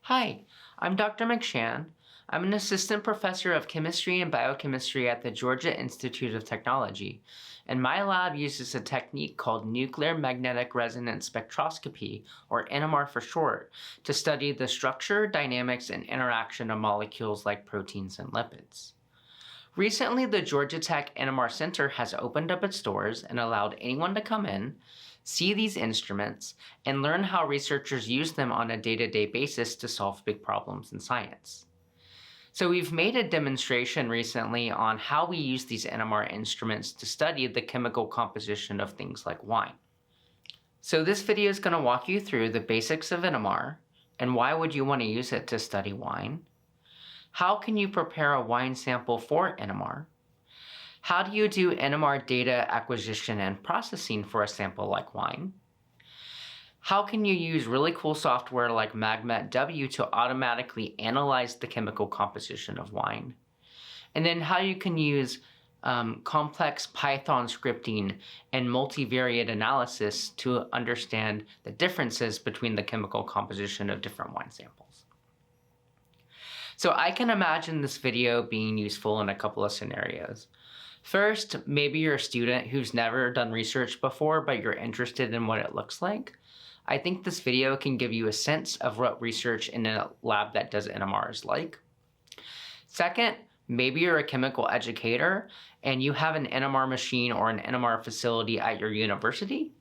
Hi, I'm Dr. McShan. I'm an assistant professor of chemistry and biochemistry at the Georgia Institute of Technology, and my lab uses a technique called nuclear magnetic resonance spectroscopy, or NMR for short, to study the structure, dynamics, and interaction of molecules like proteins and lipids. Recently, the Georgia Tech NMR Center has opened up its doors and allowed anyone to come in, see these instruments, and learn how researchers use them on a day-to-day basis to solve big problems in science. So we've made a demonstration recently on how we use these NMR instruments to study the chemical composition of things like wine. So this video is going to walk you through the basics of NMR and why would you want to use it to study wine. How can you prepare a wine sample for NMR? How do you do NMR data acquisition and processing for a sample like wine? How can you use really cool software like MagMet-W to automatically analyze the chemical composition of wine? And then how you can use complex Python scripting and multivariate analysis to understand the differences between the chemical composition of different wine samples. So I can imagine this video being useful in a couple of scenarios. First, maybe you're a student who's never done research before, but you're interested in what it looks like. I think this video can give you a sense of what research in a lab that does NMR is like. Second, maybe you're a chemical educator and you have an NMR machine or an NMR facility at your university,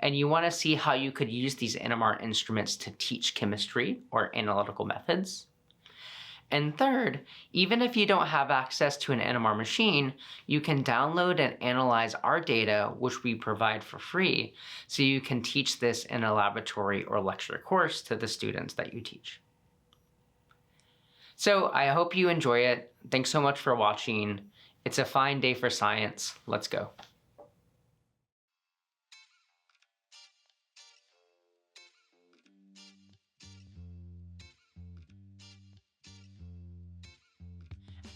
and you want to see how you could use these NMR instruments to teach chemistry or analytical methods. And third, even if you don't have access to an NMR machine, you can download and analyze our data, which we provide for free, so you can teach this in a laboratory or lecture course to the students that you teach. So I hope you enjoy it. Thanks so much for watching. It's a fine day for science. Let's go.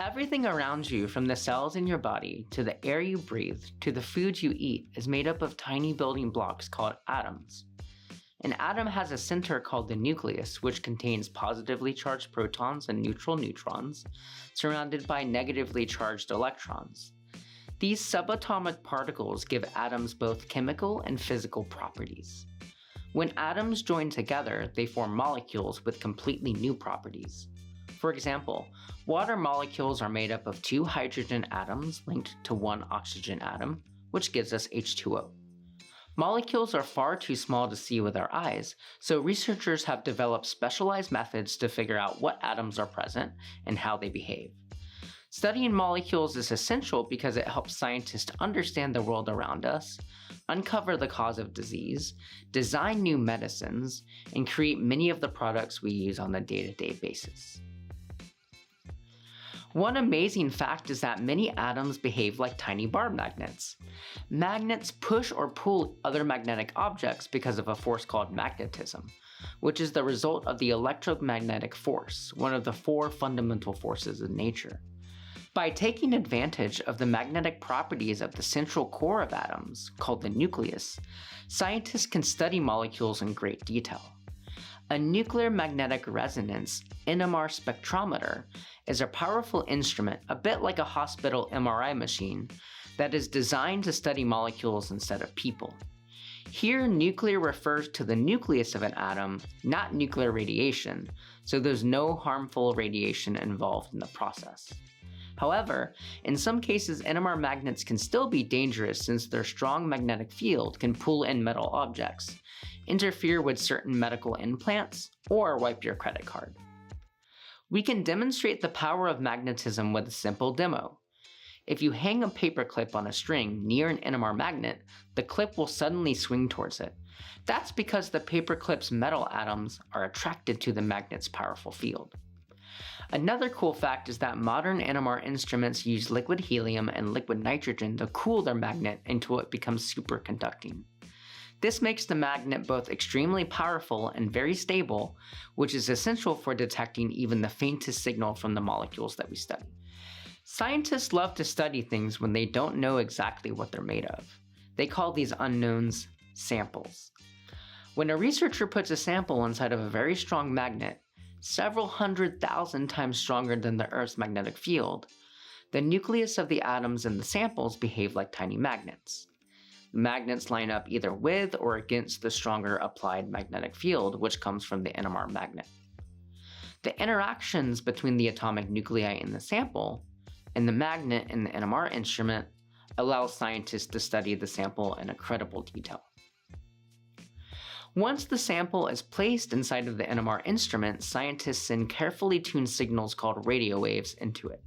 Everything around you, from the cells in your body, to the air you breathe, to the food you eat, is made up of tiny building blocks called atoms. An atom has a center called the nucleus, which contains positively charged protons and neutral neutrons, surrounded by negatively charged electrons. These subatomic particles give atoms both chemical and physical properties. When atoms join together, they form molecules with completely new properties. For example, water molecules are made up of two hydrogen atoms linked to one oxygen atom, which gives us H2O. Molecules are far too small to see with our eyes, so researchers have developed specialized methods to figure out what atoms are present and how they behave. Studying molecules is essential because it helps scientists understand the world around us, uncover the cause of disease, design new medicines, and create many of the products we use on a day-to-day basis. One amazing fact is that many atoms behave like tiny bar magnets. Magnets push or pull other magnetic objects because of a force called magnetism, which is the result of the electromagnetic force, one of the four fundamental forces in nature. By taking advantage of the magnetic properties of the central core of atoms, called the nucleus, scientists can study molecules in great detail. A nuclear magnetic resonance NMR spectrometer is a powerful instrument, a bit like a hospital MRI machine, that is designed to study molecules instead of people. Here, nuclear refers to the nucleus of an atom, not nuclear radiation, so there's no harmful radiation involved in the process. However, in some cases, NMR magnets can still be dangerous since their strong magnetic field can pull in metal objects, interfere with certain medical implants, or wipe your credit card. We can demonstrate the power of magnetism with a simple demo. If you hang a paperclip on a string near an NMR magnet, the clip will suddenly swing towards it. That's because the paperclip's metal atoms are attracted to the magnet's powerful field. Another cool fact is that modern NMR instruments use liquid helium and liquid nitrogen to cool their magnet until it becomes superconducting. This makes the magnet both extremely powerful and very stable, which is essential for detecting even the faintest signal from the molecules that we study. Scientists love to study things when they don't know exactly what they're made of. They call these unknowns samples. When a researcher puts a sample inside of a very strong magnet, several 100,000 times stronger than the Earth's magnetic field, the nucleus of the atoms in the samples behave like tiny magnets. The magnets line up either with or against the stronger applied magnetic field, which comes from the NMR magnet. The interactions between the atomic nuclei in the sample and the magnet in the NMR instrument allow scientists to study the sample in incredible detail. Once the sample is placed inside of the NMR instrument, scientists send carefully tuned signals called radio waves into it.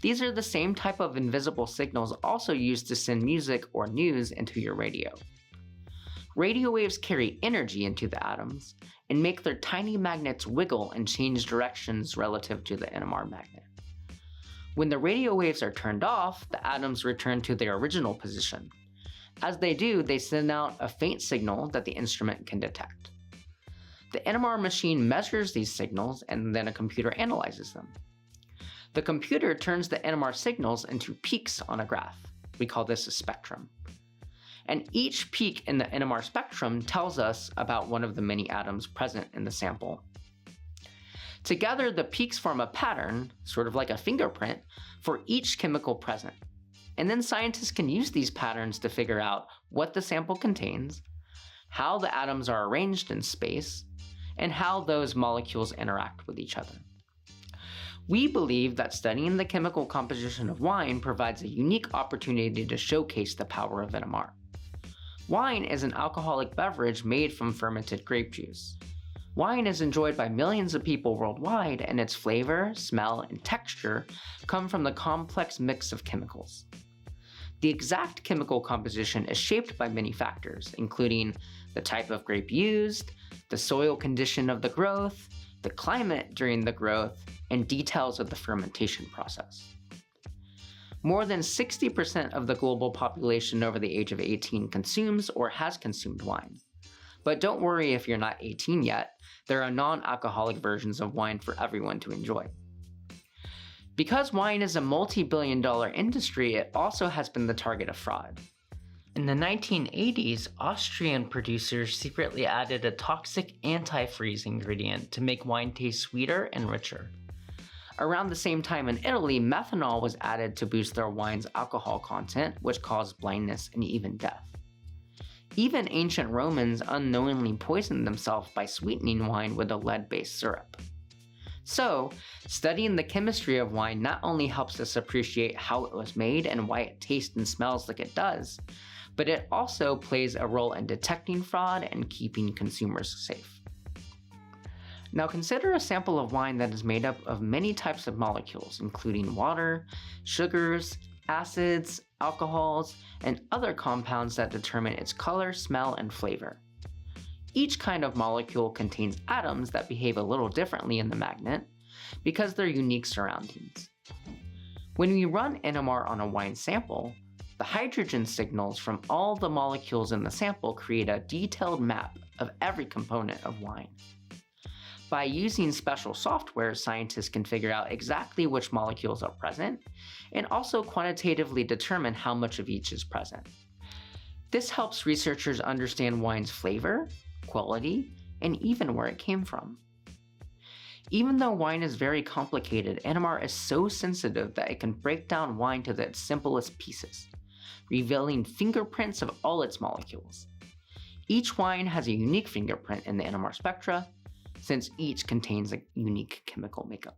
These are the same type of invisible signals also used to send music or news into your radio. Radio waves carry energy into the atoms and make their tiny magnets wiggle and change directions relative to the NMR magnet. When the radio waves are turned off, the atoms return to their original position. As they do, they send out a faint signal that the instrument can detect. The NMR machine measures these signals and then a computer analyzes them. The computer turns the NMR signals into peaks on a graph. We call this a spectrum. And each peak in the NMR spectrum tells us about one of the many atoms present in the sample. Together, the peaks form a pattern, sort of like a fingerprint, for each chemical present. And then scientists can use these patterns to figure out what the sample contains, how the atoms are arranged in space, and how those molecules interact with each other. We believe that studying the chemical composition of wine provides a unique opportunity to showcase the power of NMR. Wine is an alcoholic beverage made from fermented grape juice. Wine is enjoyed by millions of people worldwide, and its flavor, smell, and texture come from the complex mix of chemicals. The exact chemical composition is shaped by many factors, including the type of grape used, the soil condition of the growth, the climate during the growth, and details of the fermentation process. More than 60% of the global population over the age of 18 consumes or has consumed wine. But don't worry if you're not 18 yet, there are non-alcoholic versions of wine for everyone to enjoy. Because wine is a multi-billion-dollar industry, it also has been the target of fraud. In the 1980s, Austrian producers secretly added a toxic antifreeze ingredient to make wine taste sweeter and richer. Around the same time in Italy, methanol was added to boost their wine's alcohol content, which caused blindness and even death. Even ancient Romans unknowingly poisoned themselves by sweetening wine with a lead-based syrup. So, studying the chemistry of wine not only helps us appreciate how it was made and why it tastes and smells like it does, but it also plays a role in detecting fraud and keeping consumers safe. Now consider a sample of wine that is made up of many types of molecules, including water, sugars, acids, alcohols, and other compounds that determine its color, smell, and flavor. Each kind of molecule contains atoms that behave a little differently in the magnet because they're unique surroundings. When we run NMR on a wine sample, the hydrogen signals from all the molecules in the sample create a detailed map of every component of wine. By using special software, scientists can figure out exactly which molecules are present and also quantitatively determine how much of each is present. This helps researchers understand wine's flavor, quality, and even where it came from. Even though wine is very complicated, NMR is so sensitive that it can break down wine to its simplest pieces, revealing fingerprints of all its molecules. Each wine has a unique fingerprint in the NMR spectra, since each contains a unique chemical makeup.